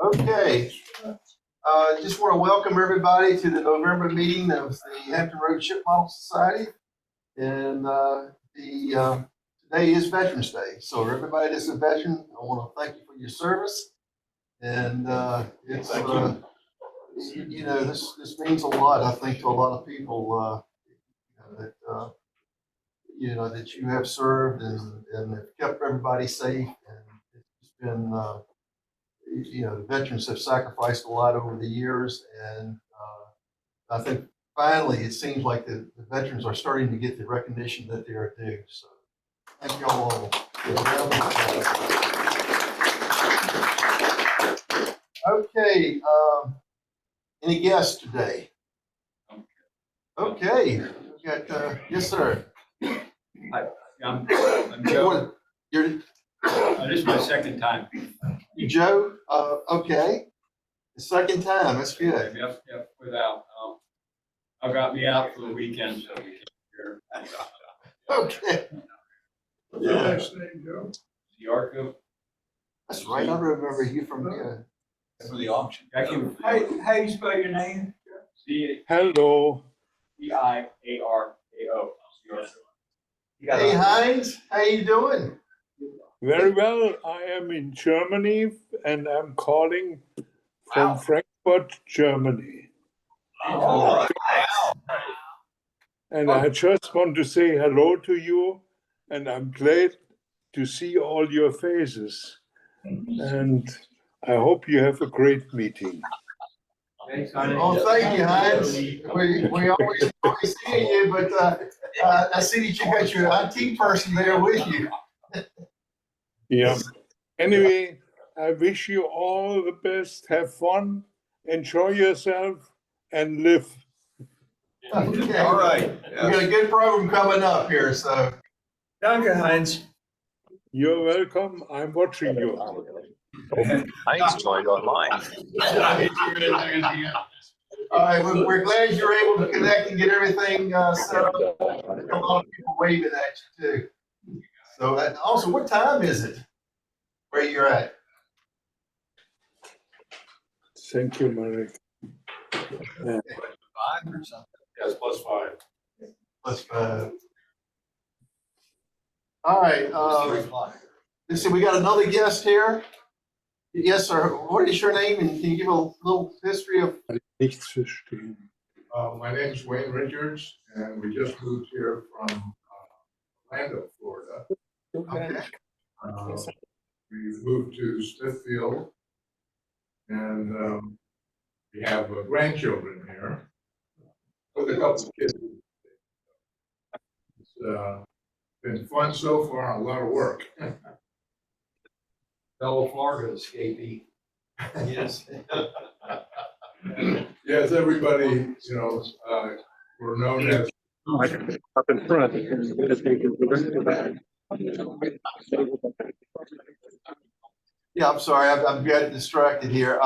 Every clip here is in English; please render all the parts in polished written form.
Okay. Just want to welcome everybody to the November meeting of the Hampton Road Ship Model Society. And today is Veterans Day. So everybody that's a veteran, I want to thank you for your service. And it's, this means a lot, I think, to a lot of people that you have served and have kept everybody safe. And it's been, the veterans have sacrificed a lot over the years. And I think finally it seems like the veterans are starting to get the recognition that they are due. So thank you all. Okay. Any guests today? Okay. We got, yes, sir. Hi, I'm Joe. You're This is my second time. Joe? Okay. The second time. That's good. Yep, without. I got me out for the weekend, so we came here. Okay. Yeah. Joe? Yarko. That's right. I remember you from For the auction. How you spell your name? Hello. C-I-A-R-A-O. Hey, Heinz. How you doing? Very well. I am in Germany and I'm calling from Frankfurt, Germany. Oh, And I just want to say hello to you, and I'm glad to see all your faces. And I hope you have a great meeting. Oh, thank you, Heinz. We always enjoy seeing you, but I see that you got your IT person there with you. Yeah. Anyway, I wish you all the best. Have fun, enjoy yourself, and live. Okay. all right. We got a good program coming up here, so. Danke, Heinz. You're welcome. I'm watching you. Heinz joined online. All right, we're glad you're able to connect and get everything set up. A lot of people waving at you too. So also, what time is it where you're at? Thank you, Marek. Yeah. 5 or something. Yes, +5. Let's all right. 3 o'clock. Let's see, we got another guest here. Yes, sir. What is your name, and can you give a little history of? Nichts verstehen. My name is Wayne Richards, and we just moved here from Orlando, Florida. Okay. We moved to Smithfield, and we have grandchildren here with a couple of kids. It's been fun so far, a lot of work. Fellow Florida escapee. Yes. Yes, everybody, we're known as Up in front. Yeah, I'm sorry. I'm getting distracted here.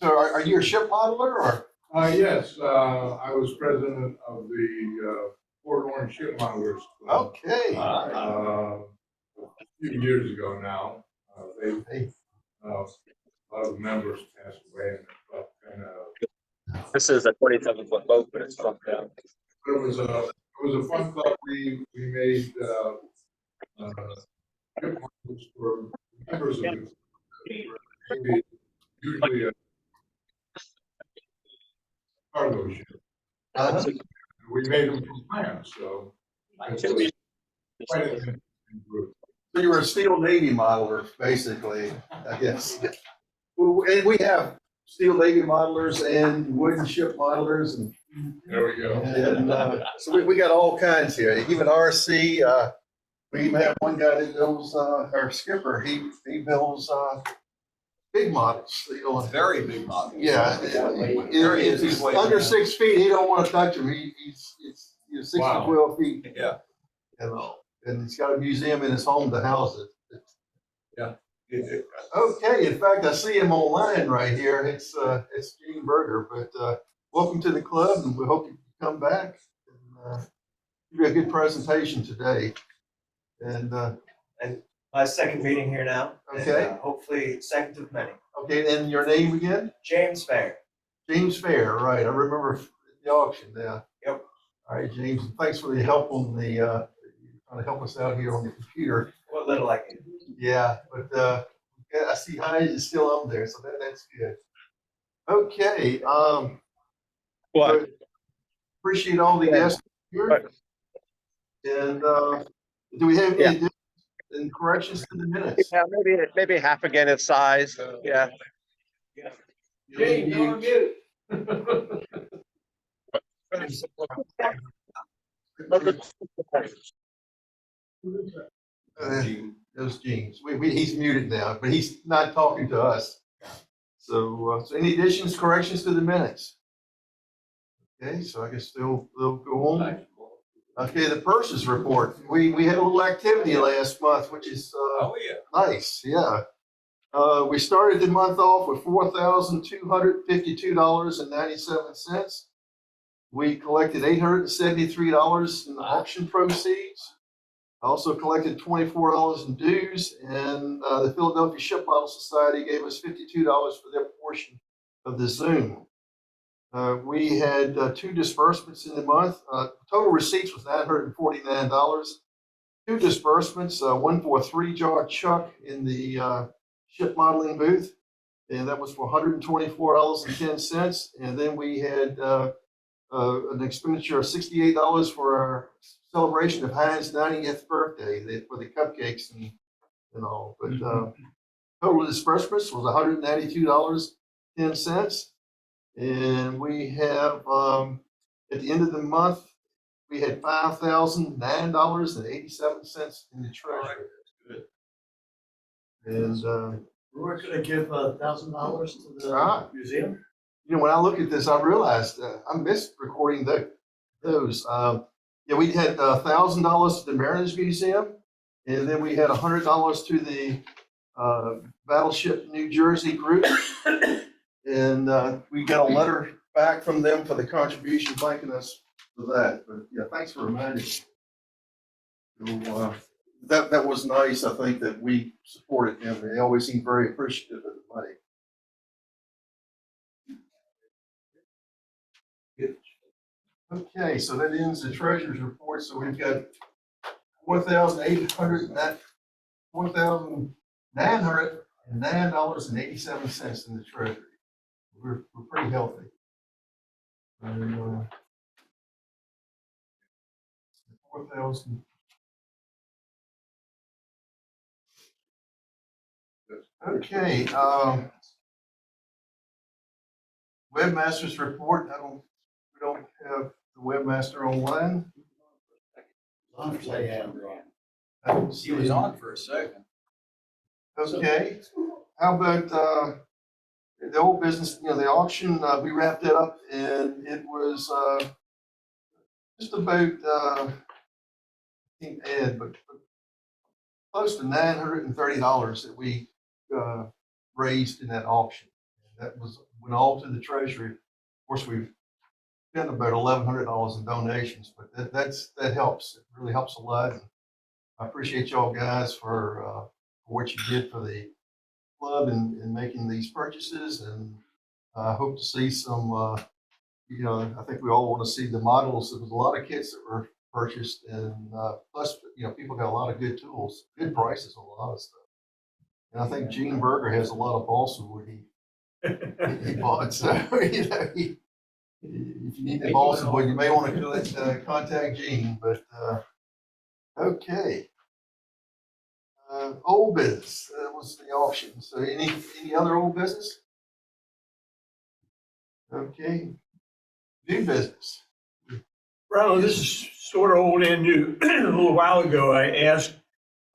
So are you a ship modeler or? yes, I was president of the Port Orange Ship Modelers Club. Okay. A few years ago now. A lot of the members passed away, and the club kind of. This is a 27-foot boat, but it's shrunk down. It was a fun club. We made ship models for members of the club. Usually a cargo ship. We made them from plans, so. Quite an interesting group. So you were a Steel Navy modeler, basically, I guess. Well, and we have Steel Navy modelers and wooden ship modelers, and There we go. so we got all kinds here. Even RC. We even have one guy that builds our skipper. He builds big models. Very big model. Yeah. If he's under 6 feet, he don't want to touch him. He's 6 to Wow. 12 feet. Yeah. And he's got a museum in his home to house it. Yeah. Okay, in fact, I see him online right here. It's Gene Berger, but welcome to the club, and we hope you come back and give you a good presentation today. And My second meeting here now. and, Okay. hopefully second of many. Okay, and your name again? James Fair. James Fair, right, I remember the auction, yeah. Yep. All right, James, thanks for the help on the, trying to help us out here on the computer. What little I can. Yeah, but, yeah, I see Heinz is still up there, so that's good. Okay, What? appreciate all the guests here. What? And, do we have any Yeah. additions and corrections to the minutes? Yeah, maybe half again its size. Yeah. Gene, you're on mute. Those James, he's muted now, but he's not talking to us. So, so any additions, corrections to the minutes? Okay, so I guess they'll go on. Okay, the purses report. We had a little activity last month, which is, Oh, yeah. nice, yeah. We started the month off with $4,252.97. We collected $873 in auction proceeds. I also collected $24 in dues, and the Philadelphia Ship Model Society gave us $52 for their portion of the Zoom. We had 2 disbursements in the month. Total receipts was $949. 2 disbursements, one for a 3-jar chuck in the ship modeling booth, and that was for $124.10. And then we had an expenditure of $68 for our celebration of Heinz's 90th birthday for the cupcakes and all. But total disbursements was $192.10. And we have, at the end of the month, we had $5,009.87 in the treasury. And, We're gonna give $1,000 to the museum. you know, when I look at this, I realized I missed recording those. Yeah, we had $1,000 to the Mariners Museum, and then we had $100 to the Battleship New Jersey group. And we got a letter back from them for the contribution, thanking us for that. But yeah, thanks for reminding me. So, that was nice. I think that we supported them. They always seem very appreciative of the money. Okay, so that ends the treasurer's report. So we've got $4,909.87 in the treasury. We're pretty healthy. And 4,000. Okay, webmaster's report. We don't have the webmaster online. He was on for a second. Okay, how about the old business, you know, the auction, we wrapped that up and it was just about, I think Ed, but close to $930 that we raised in that auction. That went all to the treasury. Of course, we've spent about $1,100 in donations, but that helps. It really helps a lot. And I appreciate y'all guys for what you did for the club in making these purchases, and I hope to see some, you know, I think we all want to see the models. There was a lot of kits that were purchased, and plus, you know, people got a lot of good tools, good prices on a lot of stuff. And I think Gene Berger has a lot of balsa wood he bought. So, you know, if you need the balsa wood, you may want to contact Gene. But okay. Old business, that was the auction. So any other old business? Okay. New business. Ronald, this is sort of old and new. A little while ago, I asked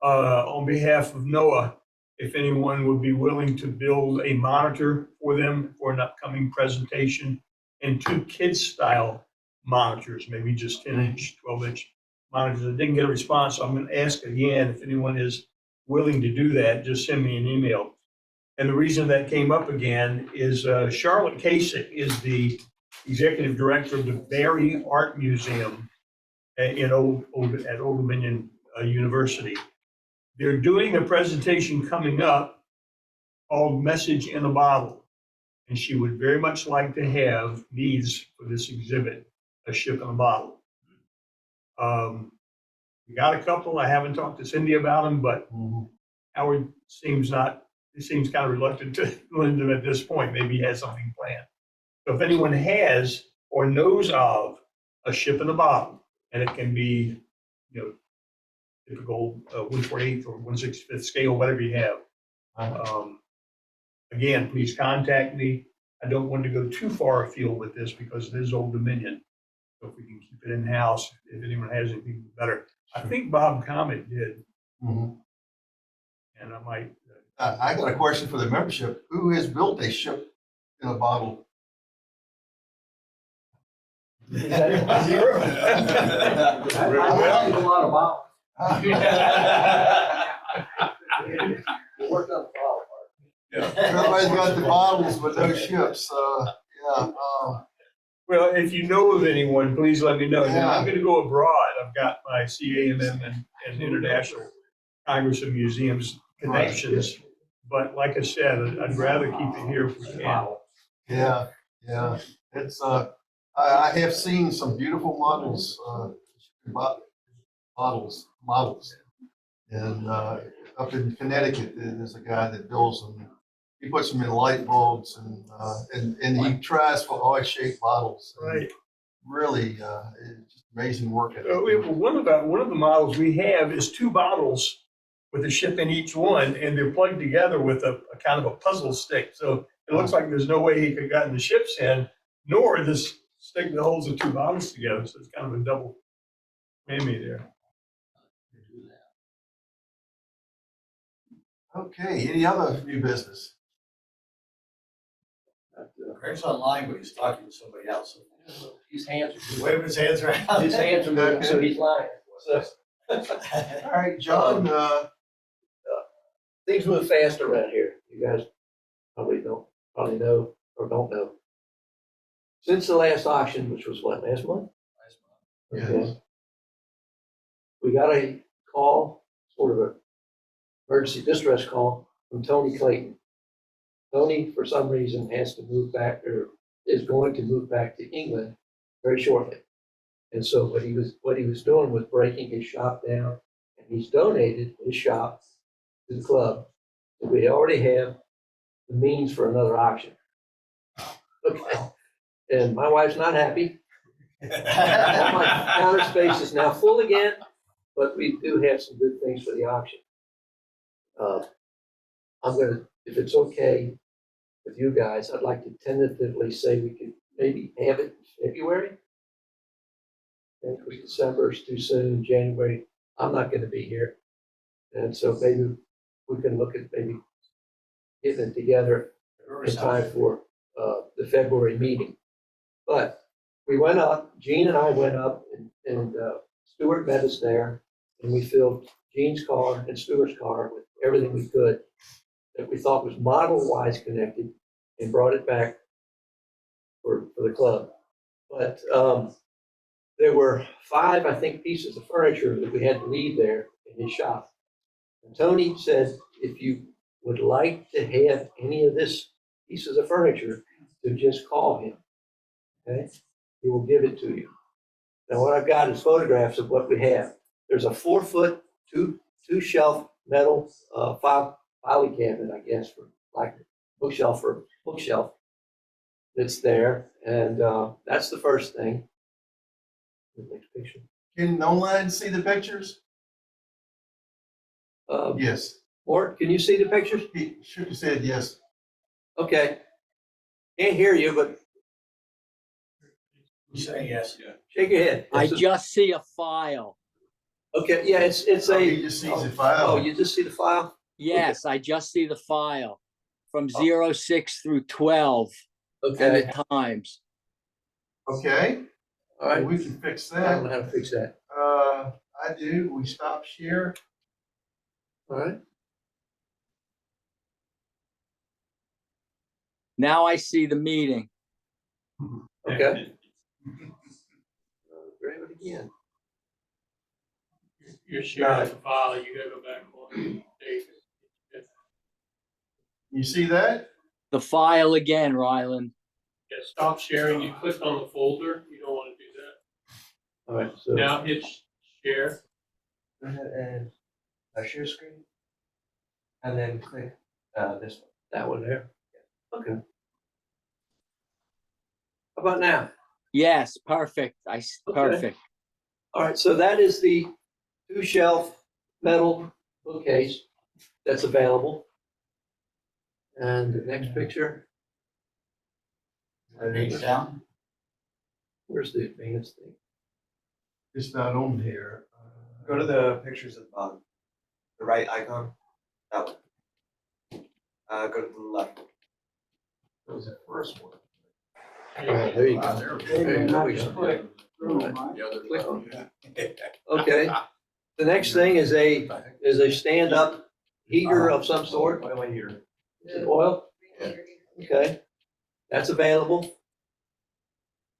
on behalf of NOAA if anyone would be willing to build a monitor for them for an upcoming presentation, and 2 kids-style monitors, maybe just 10-inch, 12-inch monitors. I didn't get a response, so I'm going to ask again if anyone is willing to do that. Just send me an email. And the reason that came up again is Charlotte Kasich is the executive director of the Barry Art Museum at Old Dominion University. They're doing a presentation coming up called Message in a Bottle. And she would very much like to have needs for this exhibit, a ship in a bottle. We got a couple. I haven't talked to Cindy about them, but Howard seems kind of reluctant to lend them at this point. Maybe he has something planned. So if anyone has or knows of a ship in a bottle, and it can be, typical 1/48 or 1/65 scale, whatever you have. Again, please contact me. I don't want to go too far afield with this because it is Old Dominion. So if we can keep it in-house, if anyone has anything better. I think Bob Comet did, Mhm. and I might. I got a question for the membership. Who has built a ship in a bottle? Zero. I need a lot of bottles. Worked on the bottle part. Everybody's got the bottles, but no ships. Yeah. Well, if you know of anyone, please let me know. Now, Yeah. I'm going to go abroad. I've got my CAMM and International Congress of Museums connections. But like I said, I'd rather keep it here if we can. Yeah. It's I have seen some beautiful models, models, and up in Connecticut, there's a guy that builds them. He puts them in light bulbs, and he tries for odd shaped bottles. And Right. really, it's just amazing work. One of the models we have is two bottles with a ship in each one, and they're plugged together with a kind of a puzzle stick. So it looks like there's no way he could have gotten the ships in, nor this stick that holds the two bottles together. So it's kind of a double whammy there. Okay, any other new business? Greg's online, but he's talking to somebody else. His hands are. Waving his hands around. His hands are moving, so he's lying. So, All right, John, things move fast around here. You guys probably know or don't know. Since the last auction, which was what, last month? Yes. Okay. We got a call, sort of a emergency distress call from Tony Clayton. Tony, for some reason, has to move back or is going to move back to England very shortly. And so what he was doing was breaking his shop down, and he's donated his shop to the club. We already have the means for another auction. Okay. And my wife's not happy. All my counter space is now full again, but we do have some good things for the auction. I'm gonna, if it's okay with you guys, I'd like to tentatively say we could maybe have it in February. And because December is too soon, January, I'm not gonna be here. And so maybe we can look at maybe getting it together in time for the February meeting. But we went up, Gene and I went up, and Stuart met us there, and we filled Gene's car and Stuart's car with everything we could that we thought was model-wise connected, and brought it back for the club. But there were 5, I think, pieces of furniture that we had to leave there in his shop. And Tony said, if you would like to have any of this pieces of furniture, to just call him. Okay, he will give it to you. Now, what I've got is photographs of what we have. There's a 4-foot, two shelf metal filing cabinet, I guess, for like bookshelf or bookshelf that's there, and that's the first thing. The next picture. can online see the pictures? Yes. Mort, can you see the pictures? He shook his head yes. Okay. Can't hear you, but You say yes. shake your head. I This is- just see a file. Okay, yeah, it's Oh, a. he just sees the file. Oh, you just see the file? Yes, I just see the file from 06 through 12 and Okay, the times. Okay, all right. we can fix I don't know that. how to fix that. I do. We stop share. All right. Now I see the meeting. Okay. Grab it again. You're sharing the file, you gotta go back and look. You see that? The file again, Ryland. Yeah, stop sharing. You clicked on the folder. You don't want to do that. All right, so. Now hit share. Go ahead and share screen. And then click this one. That one there? Okay. How about now? Yes, perfect. Okay. Perfect. All right, so that is the 2-shelf metal bookcase that's available. And the next picture, Down. where's the advanced thing? It's not on here. Go to the pictures at the bottom. The right icon. That one. Go to the left. That was the first one. All right, there you go. There we go. There we go. Click on it. Okay, the next thing is a stand-up heater of some sort. Oil heater. Is it oil? Okay, that's available.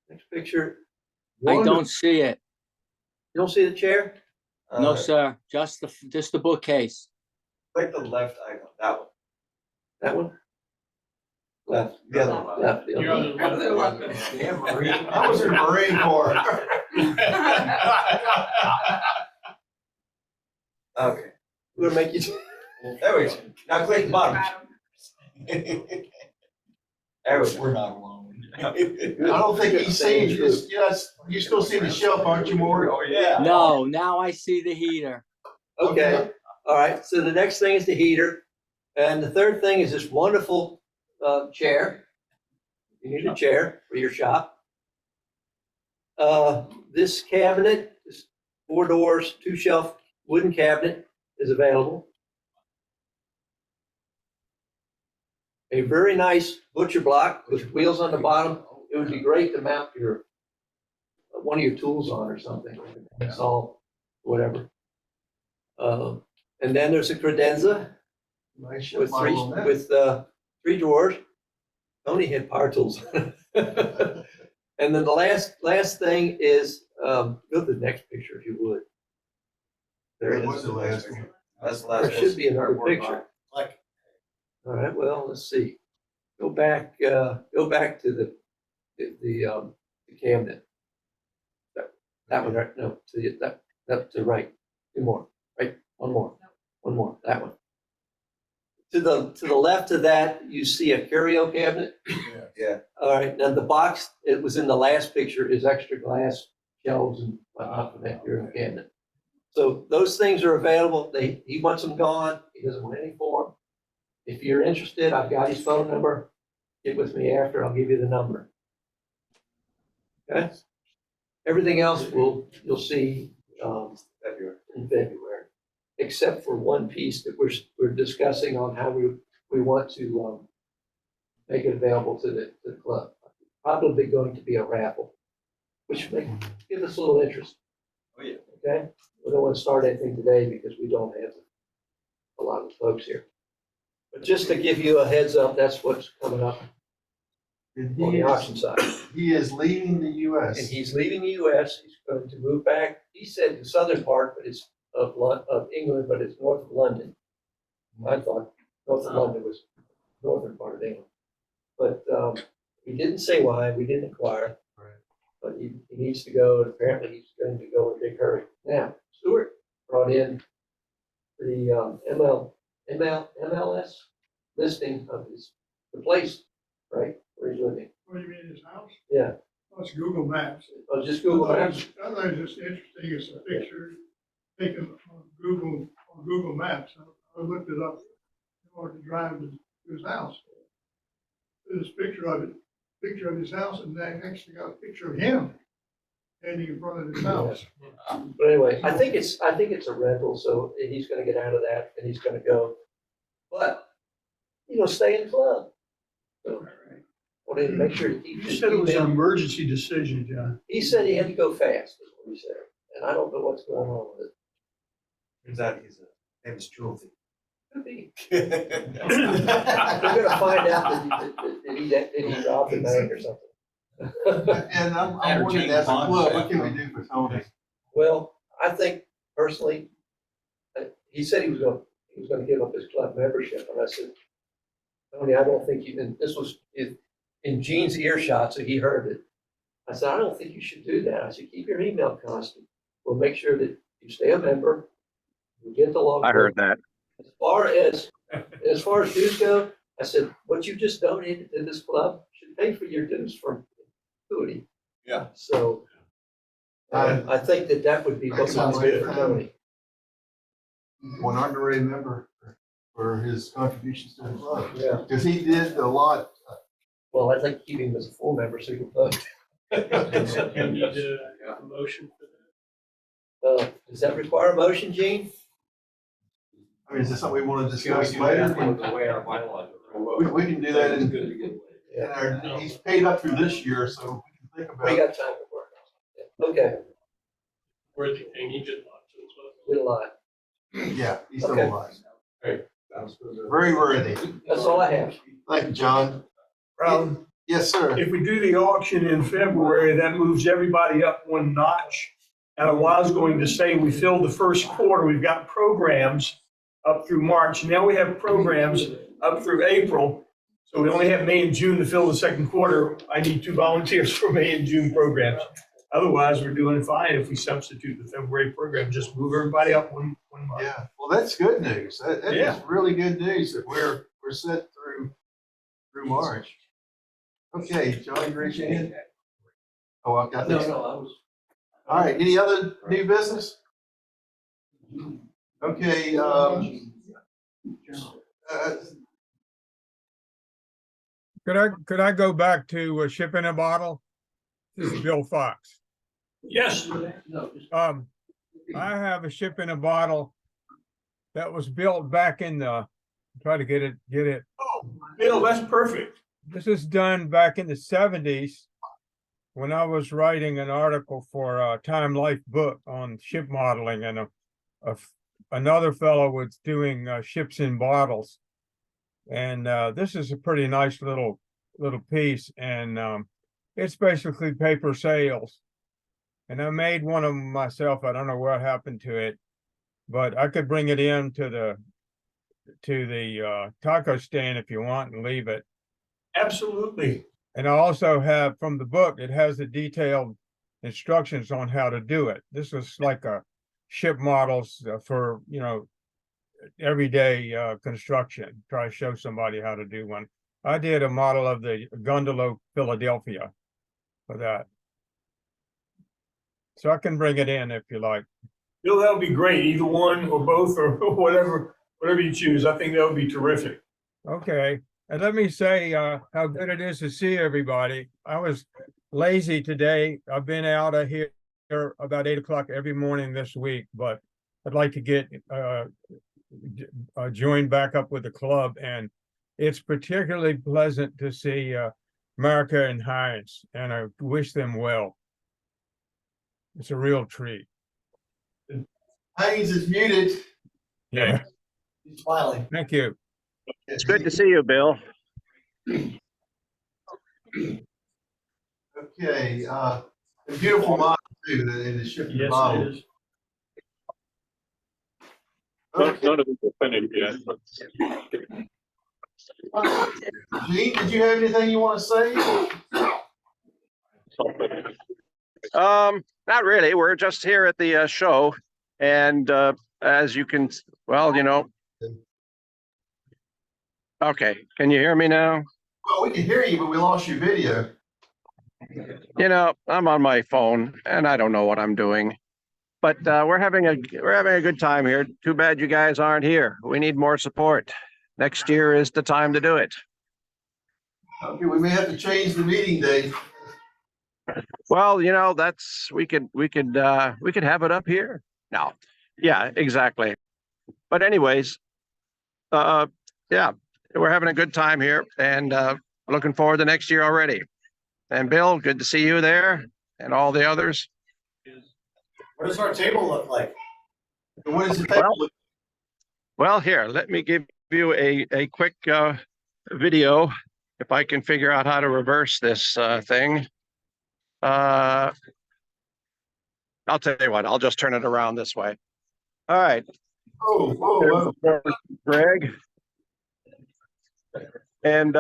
Next picture. I don't see it. You don't see the chair? No, sir. Just the bookcase. Click the left icon. That one. That one? Left. The other one. Left. The You're other on the one. left. Yeah, Marine. I was in Marine Corps. Okay. We're gonna make you. There we go. Now click the bottom. There we go. We're not alone. I don't think he's seen you. Yes, you still see the shelf, aren't you, Maury? Oh, yeah. No, now I see the heater. Okay, all right, so the next thing is the heater. And the third thing is this wonderful chair. You need a chair for your shop. This cabinet, this 4 doors, 2-shelf wooden cabinet is available. A very nice butcher block with wheels on the bottom. It would be great to mount your, one of your tools on or something, saw, whatever. And then there's a credenza Nice shelf with model on that. 3 drawers. Tony had power tools. And then the last thing is, go to the next picture if you would. There it That was is. the last one. That's the last There one. should be another picture. All right, well, let's see. Go back to the cabinet. That one, right? No, to the right. 2 more, right? One more, that one. To the left of that, you see a curio cabinet. Yeah. All right, now the box, it was in the last picture, is extra glass shelves and whatnot for that curio cabinet. So those things are available. He wants them gone. He doesn't want any for them. If you're interested, I've got his phone number. Get with me after, I'll give you the number. Okay? Everything else you'll see February. in February, except for one piece that we're discussing on how we want to make it available to the club. Probably going to be a raffle, which may give us a little interest. Oh, yeah. Okay? We don't want to start anything today because we don't have a lot of folks here. But just to give you a heads up, that's what's coming up And on the auction side. he is leaving the US. And he's leaving the US, he's going to move back, he said the southern part, but it's of England, but it's north of London. I thought north of London was northern part of England. But he didn't say why, we didn't inquire. Right. But he needs to go, and apparently he's going to go in a big hurry. Now, Stuart brought in the MLS listing of the place, right, where he's living. What do you mean, his house? Yeah, Oh, it's Google Maps. oh, just Google Maps. I thought it was just interesting, it's a picture taken on Google Maps. I looked it up in order to drive to his house. There's a picture of his house, and then actually got a picture of him standing in front of his house. But anyway, I think it's a rental, so he's gonna get out of that and he's gonna go. But, stay in club. So, well, then make sure he keeps. You said it was an emergency decision, John. He said he had to go fast, is what he said, and I don't know what's going on with it. Turns out he's a famous jewel thief. Could be. We're gonna find out that he robbed the bank or something. And I'm wondering, as a club, what can we do for Tony? Well, I think personally, he said he was he was gonna give up his club membership, and I said, Tony, I don't think you, and this was in Gene's earshot, so he heard it. I said, I don't think you should do that. I said, keep your email constant. We'll make sure that you stay a member. You get the logbook. I heard that. As far as dues go, I said, what you just donated to this club should pay for your dues from perpetuity. Yeah. So I think that would be what Sounds would be good for for Tony. One honorary member for his contributions to the club. Yeah. Because he did a lot. Well, I'd like to keep him as a full member so he can vote. You need a motion for that. Does that require a motion, Gene? I mean, is this something we want to discuss later? The way our bylaws are. We can do that in he's paid up through this year, so we can think We about. got time to work on it. Okay, Where's the thing? He just lost it as well. did a lot. Yeah, he's still Okay. alive. Sounds good. Very worthy. That's all I have. Thank you, John. Brown, Yes, sir. if we do the auction in February, that moves everybody up one notch. And I was going to say, we filled the first quarter, we've got programs up through March. Now we have programs up through April. So we only have May and June to fill the second quarter. I need 2 volunteers for May and June programs. Otherwise, we're doing fine if we substitute the February program, just move everybody up one month. Yeah, well, that's good news. That is Yeah. really good news that we're set through March. Okay, John, you raise your hand. Oh, I've got this. I was. All right, any other new business? Okay, Could I go back to ship in a bottle? This is Bill Fox. Yes, I have a ship in a bottle that was built back in the, try to get it. Bill, that's perfect. This is done back in the 70s when I was writing an article for Time Life book on ship modeling, and another fellow was doing ships in bottles. And this is a pretty nice little piece, and it's basically paper sails. And I made one of them myself. I don't know what happened to it, but I could bring it in to the taco stand if you want and leave it. Absolutely. And I also have from the book, it has the detailed instructions on how to do it. This was like a ship models for, everyday construction. Try to show somebody how to do one. I did a model of the Gondola Philadelphia for that. So I can bring it in if you like. Bill, that would be great, either one or both or whatever you choose. I think that would be terrific. Okay. And let me say how good it is to see everybody. I was lazy today. I've been out of here about 8 o'clock every morning this week, but I'd like to get joined back up with the club. And it's particularly pleasant to see Marika and Heinz, and I wish them well. It's a real treat. Haynes is muted. Yeah. He's smiling. Thank you. It's good to see you, Bill. Okay, a beautiful model too, in the ship in the Yes, bottle. it is. Okay. None of them are finished yet. Gene, did you have anything you want to say? Not really. We're just here at the show, and as you can, okay. Can you hear me now? Well, we can hear you, but we lost your video. I'm on my phone, and I don't know what I'm doing. But we're having a good time here. Too bad you guys aren't here. We need more support. Next year is the time to do it. Okay, we may have to change the meeting date. Well, we could have it up here. No, yeah, exactly. But anyways, yeah, we're having a good time here, and looking forward to next year already. And Bill, good to see you there, and all the others. What does our table look like? And what is the table? Well, here, let me give you a quick video, if I can figure out how to reverse this thing. I'll tell you what, I'll just turn it around this way. All right. Oh, whoa, whoa. Greg. And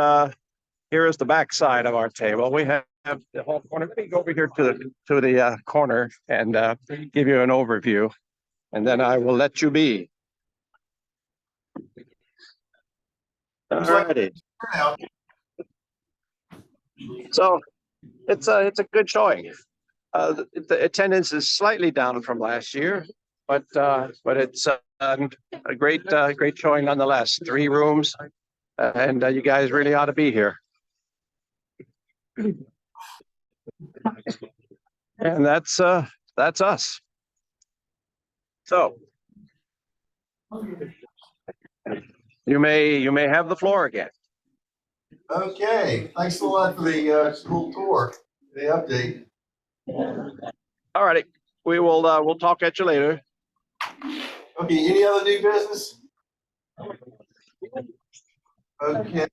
here is the back side of our table. We have the whole corner. Let me go over here to the corner and give you an overview, and then I will let you be. Looks like- Alrighty. Turnout. So it's a good showing. The attendance is slightly down from last year, but it's a great showing nonetheless. 3 rooms, and you guys really ought to be here. And that's us. So you may have the floor again. Okay, thanks a lot for the school tour, the update. All righty, we'll talk at you later. Okay, any other new business? Okay.